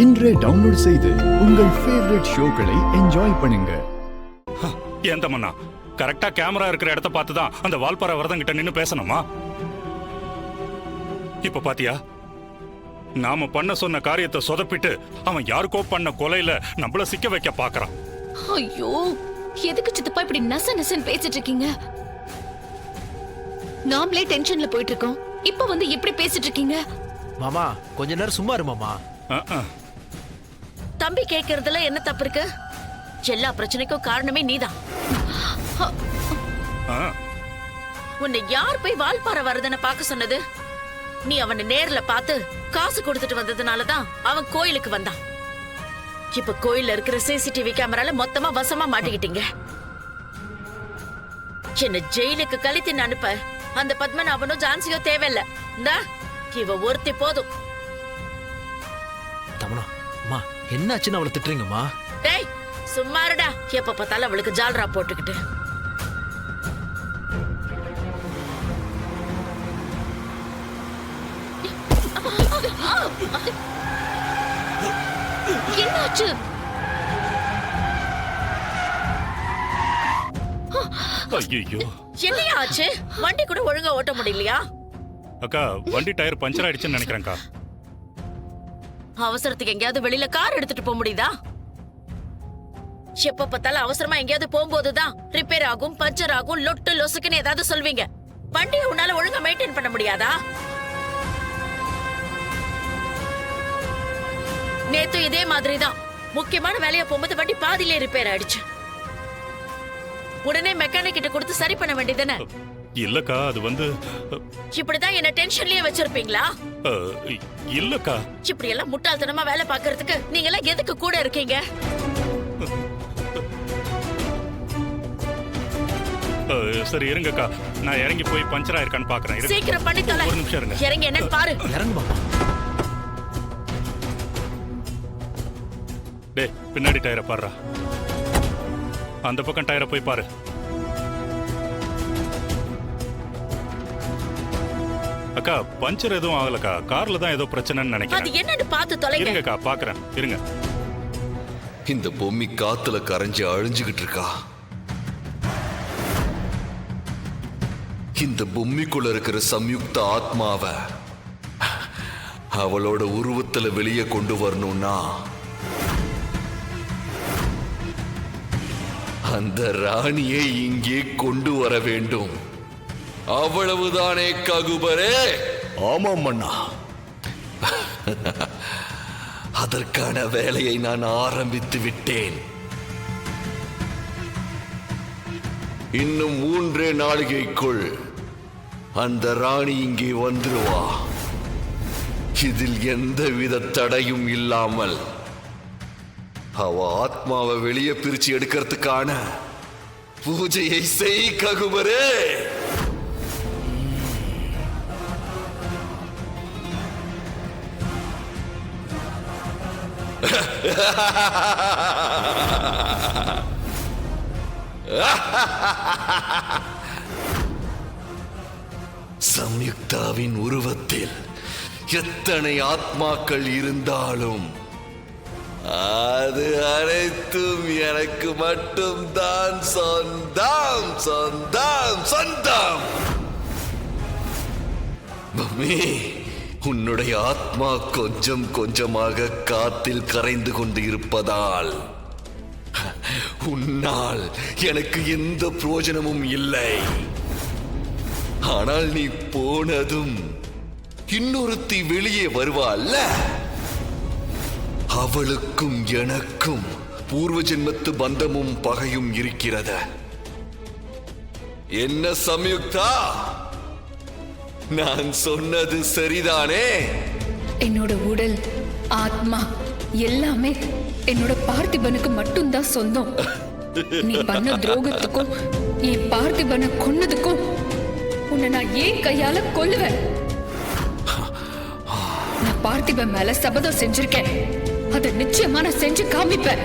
இன்றே டவுன்லோட் செய்து உங்கள் ஃபேவரட் ஷோக்களை என்ஜாய் பண்ணுங்க. ஏன் தமன்னா கரெக்டா கேமரா இருக்கிற இடத்த பார்த்து தான் அந்த வால்பாறை வரதன் கிட்ட நின்னு பேசணுமா? இப்ப பாத்தியா, நாம பண்ண சொன்ன காரியத்தை சொதப்பிட்டு அவன் யாருக்கோ பண்ண கொலையில நம்மள சிக்க வைக்க பாக்குறான். ஐயோ, எதுக்கு சித்தப்பா இப்படி நச நசன்னு பேசிட்டு இருக்கீங்க? நாமளே டென்ஷன்ல போயிட்டு இருக்கோம், இப்ப வந்து எப்படி பேசிட்டு இருக்கீங்க? மாமா கொஞ்ச நேரம் சும்மா இரு மாமா. தம்பி கேக்குறதுல என்ன தப்பு இருக்கு? எல்லா பிரச்சனைக்கும் காரணமே நீதான். உன்னை யார் போய் வால்பாறை வரதனை பார்க்க சொன்னது? நீ அவனை நேர்ல பார்த்து காசு கொடுத்துட்டு வந்ததுனாலதான் அவன் கோயிலுக்கு வந்தான். இப்ப கோயில்ல இருக்கிற சிசிடிவி கேமரால மொத்தமா வசமா மாட்டிக்கிட்டீங்க. என்ன ஜெயிலுக்கு கழித்து அனுப்ப அந்த பத்மநாபனும் ஜான்சியோ தேவையில்ல. இந்தா இவ ஒருத்தி போதும். தமனா அம்மா என்னாச்சுன்னு அவளை திட்டுறீங்கம்மா? டேய் சும்மா இருடா, எப்ப பார்த்தாலும் அவளுக்கு ஜால்ரா போட்டுக்கிட்டு. என்னாச்சு? ஐயோ, என்னையா ஆச்சு? வண்டி கூட ஒழுங்கா ஓட்ட முடியலையா? அக்கா வண்டி டயர் பஞ்சர் ஆயிடுச்சுன்னு நினைக்கிறேன்க்கா. அவசரத்துக்கு எங்கேயாவது வெளியில கார் எடுத்துட்டு போக முடியுதா? எப்ப பார்த்தாலும் அவசரமா எங்கேயாவது போகும்போதுதான் ரிப்பேர் ஆகும், பஞ்சர் ஆகும், லொட்டு லொசுக்குன்னு ஏதாவது சொல்வீங்க. வண்டியை உன்னால ஒழுங்கா மெயின்டைன் பண்ண முடியாதா? நேத்து இதே மாதிரிதான் முக்கியமான வேலையா போகும்போது வண்டி பாதியிலே ரிப்பேர் ஆயிடுச்சு. உடனே மெக்கானிக் கிட்ட கொடுத்து சரி பண்ண வேண்டியதானே? இல்லக்கா, அது வந்து இப்படிதான் என்ன டென்ஷன்லயே வச்சிருப்பீங்களா? இல்லக்கா, இப்படி எல்லாம் முட்டாள்தனமா வேலை பாக்குறதுக்கு நீங்க எல்லாம் எதுக்கு கூட இருக்கீங்க? சரி இருங்கக்கா, நான் இறங்கி போய் பஞ்சர் ஆயிருக்கான்னு பாக்குறேன். சீக்கிரம் பண்ணி தல. ஒரு நிமிஷம் இருங்க. இறங்கி என்னன்னு பாரு. இறங்கு மாமா. டேய் பின்னாடி டயரை பாருடா, அந்த பக்கம் டயரை போய் பாரு. அக்கா பஞ்சர் எதுவும் ஆகலக்கா, கார்ல தான் ஏதோ பிரச்சனைன்னு நினைக்கிறேன். அது என்னன்னு பார்த்து தொலைங்க. இருங்கக்கா பாக்குறேன், இருங்க. இந்த பொம்மி காத்துல கரைஞ்சு அழிஞ்சுகிட்டு இருக்கா. இந்த பொம்மிக்குள்ள இருக்கிற சம்யுக்த ஆத்மாவை அவளோட உருவத்துல வெளியே கொண்டு வரணும்னா அந்த ராணியை இங்கே கொண்டு வர வேண்டும். அவ்வளவுதானே ககுபரே? ஆமாம் அண்ணா. அதற்கான வேலையை நான் ஆரம்பித்து விட்டேன். இன்னும் 3 நாளிகைக்குள் அந்த ராணி இங்கே வந்துருவா. இதில் எந்தவித தடையும் இல்லாமல் அவ ஆத்மாவை வெளியே பிரிச்சு எடுக்கிறதுக்கான பூஜையை செய் ககுபரே. சம்யுக்தாவின் உருவத்தில் எத்தனை ஆத்மாக்கள் இருந்தாலும் அது அனைத்தும் எனக்கு மட்டும் தான் சொந்தம், சொந்தம், சொந்தம். மம்மி, உன்னுடைய ஆத்மா கொஞ்சம் கொஞ்சமாக காத்தில் கரைந்து கொண்டு இருப்பதால் உன்னால் எனக்கு எந்த பிரயோஜனமும் இல்லை. ஆனால் நீ போனதும் இன்னொருத்தி வெளியே வருவாள். அவளுக்கும் எனக்கும் பூர்வ ஜென்மத்து பந்தமும் பகையும் இருக்கிறது. என்ன சம்யுக்தா, நான் சொன்னது சரிதானே? என்னோட உடல், ஆத்மா எல்லாமே என்னோட பார்த்திபனுக்கு மட்டும்தான் சொந்தம். நீ பண்ண துரோகத்துக்கும் என் பார்த்திபனை கொன்னதுக்கும் உன்னை நான் ஏன் கையால கொல்லுவேன்? நான் பார்த்திபன் மேல சபதம் செஞ்சிருக்கேன். அதை நிச்சயமா நான் செஞ்சு காமிப்பேன்.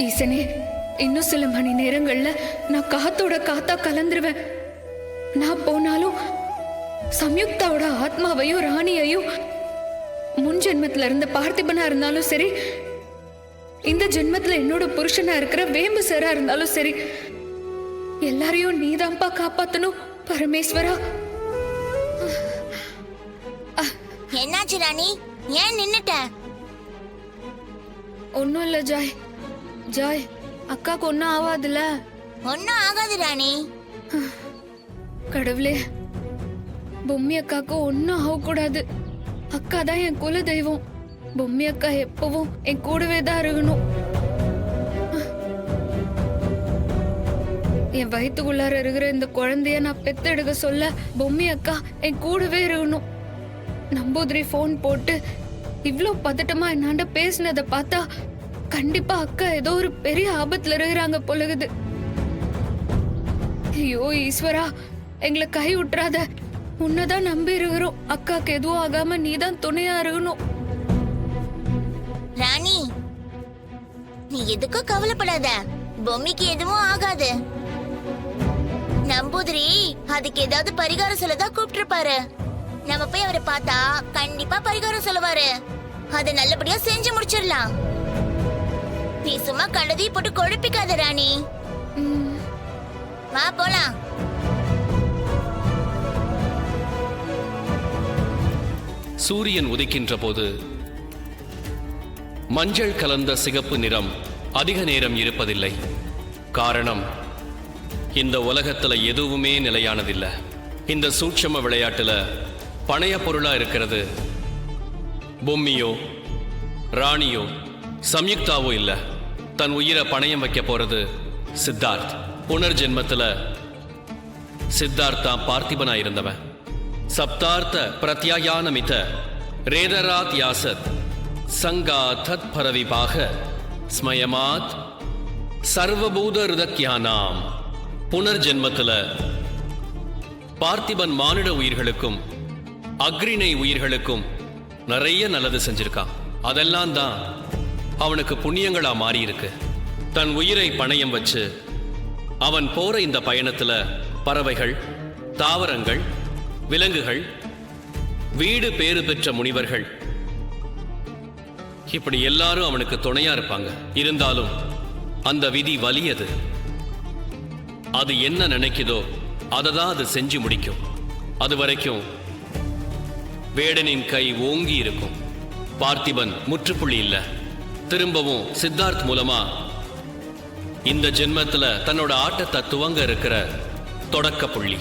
ஈசனே, இன்னும் சில மணி நேரங்கள்ல நான் காத்தோட காத்தா கலந்துருவேன். நான் போனாலும் சம்யுக்தாவோட ஆத்மாவையும் ராணியையும் முன் ஜென்மத்துல இருந்த பார்த்திபனா இருந்தாலும் சரி, இந்த ஜென்மத்துல என்னோட புருஷனா இருக்கிற வேம்பு சாரா இருந்தாலும் சரி, எல்லாரையும் நீதான்ப்பா காப்பாத்தணும் பரமேஸ்வரா. என்னாச்சு ராணி, ஏன் நின்னுட்ட? ஒன்னும் இல்ல ஜாய். ஜாய், அக்காக்கு ஒன்னும் ஆகாதுல்ல? ஒன்னும் ஆகாது ராணி. கடவுளே, பொம்மி அக்காக்கு ஒன்னும் ஆகக்கூடாது. அக்கா தான் என் குல தெய்வம். பொம்மி அக்கா எப்பவும் என் கூடவே தான் இருக்கணும். என் வயிற்றுக்குள்ளார இருக்கிற இந்த குழந்தைய நான் பெத்தெடுக்க சொல்ல பொம்மி அக்கா என் கூடவே இருக்கணும். நம்பூதிரி போன் போட்டு இவ்ளோ பதட்டமா என்னாண்ட பேசினதை பார்த்தா கண்டிப்பா அக்கா ஏதோ ஒரு பெரிய ஆபத்துல இருக்கிறாங்க பொழுகுது. ஐயோ ஈஸ்வரா, எங்களை கை விட்டுறாத. உன்னதான் நம்பி இருக்கிறோம். அக்காக்கு எதுவும் ஆகாம நீதான் துணையா இருக்கணும். ராணி, நீ எதுக்கும் கவலைப்படாத. பொம்மிக்கு எதுவும் ஆகாது. நம்பூதிரி அதுக்கு ஏதாவது பரிகாரம் சொல்லதான் கூப்பிட்டுருப்பாரு. நம்ம போய் அவரை பார்த்தா கண்டிப்பா பரிகாரம் சொல்லுவாரு. அதை நல்லபடியா செஞ்சு முடிச்சிடலாம். நீ சும்மா கண்டதையும் போட்டு குழப்பிக்காத ராணி. வா போலாம். சூரியன் உதிக்கின்ற போது மஞ்சள் கலந்த சிகப்பு நிறம் அதிக நேரம் இருப்பதில்லை. காரணம், இந்த உலகத்துல எதுவுமே நிலையானதில்லை. இந்த சூட்சம விளையாட்டுல பணைய பொருளா இருக்கிறது பொம்மியோ ராணியோ சம்யுக்தாவோ இல்ல. தன் உயிரை பணயம் வைக்க போறது சித்தார்த். புனர்ஜென்மத்துல சித்தார்த் தான் பார்த்திபனா இருந்தவன். சப்தார்த்த பிரத்யாயானமித ரேதராத் யாசத் சங்கா தத் பரவிபாக ஸ்மயமாத் சர்வபூத ருதக்யானாம். புனர்ஜென்மத்துல பார்த்திபன் மானிட உயிர்களுக்கும் அக்ரிணை உயிர்களுக்கும் நிறைய நல்லது செஞ்சிருக்கான். அதெல்லாம் தான் அவனுக்கு புண்ணியங்களா மாறி இருக்கு. தன் உயிரை பணயம் வச்சு அவன் போற இந்த பயணத்துல பறவைகள், தாவரங்கள், விலங்குகள், வீடு பேறு பெற்ற முனிவர்கள், இப்படி எல்லாரும் அவனுக்கு துணையா இருப்பாங்க. இருந்தாலும் அந்த விதி வலியது. அது என்ன நினைக்குதோ அதை தான் அது செஞ்சு முடிக்கும். அது வரைக்கும் வேடனின் கை ஓங்கி இருக்கும். பார்த்திபன் முற்றுப்புள்ளி இல்ல. திரும்பவும் சித்தார்த் மூலமா இந்த ஜென்மத்துல தன்னோட ஆட்டத்தை துவங்க இருக்கிற தொடக்க புள்ளி.